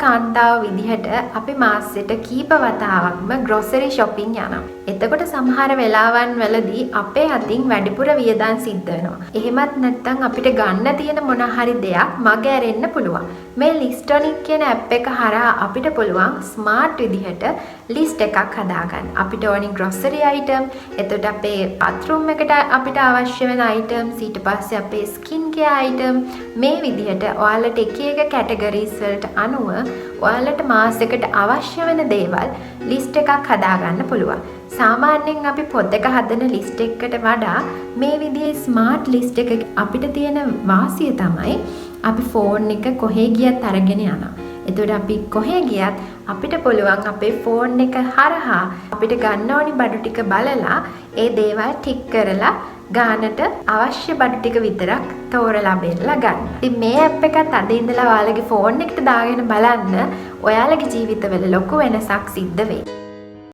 කාන්තාව විදිහට අපි මාසෙට කීප වතාවක්ම ග්‍රොසරි shopping යනවා. එතකොට සමහර වෙලාවන් වලදී අපේ අතින් වැඩිපුර වියදම් සිද්ධ වෙනවා. එහෙමත් නැත්නම් අපිට ගන්න තියෙන මොන හරි දෙයක් මග ඇරෙන්න පුළුවන්. මේ ලිස්ටොනික් කියන ඇප් එක හරහා අපිට පුළුවන් ස්මාර්ට් විදිහට ලිස්ට් එකක් හදාගන්න. අපිට ඕනි ග්‍රොසරි අයිටම්, එතකොට අපේ bathroom එකට අපිට අවශ්‍ය වෙන items, ඊට පස්සේ අපේ skin care item, මේ විදිහට ඔයාලට එක එක categories වලට අනුව ඔයාලට මාසෙකට අවශ්‍ය වෙන දේවල් ලිස්ට් එකක් හදාගන්න පුළුවන්. සාමාන්‍යයෙන් අපි පොතක හදන ලිස්ට් එකකට වඩා මේ විදිහේ ස්මාර්ට් ලිස්ට් එක අපිට තියෙන වාසිය තමයි අපි ෆෝන් එක කොහේ ගියත් අරගෙන යනවා. එතකොට අපි කොහේ ගියත් අපිට පුළුවන් අපේ ෆෝන් එක හරහා අපිට ගන්න ඕනි බඩු ටික බලලා ඒ දේවල් ටික් කරලා ගානට අවශ්‍ය බඩු ටික විතරක් තෝරලා බෙරලා ගන්න. ඉතින් මේ ඇප් එකත් අද ඉඳලා ඔයාලගේ ෆෝන් එකට දාගෙන බලන්න ඔයාලගේ ජීවිතවල ලොකු වෙනසක් සිද්ධ වෙයි.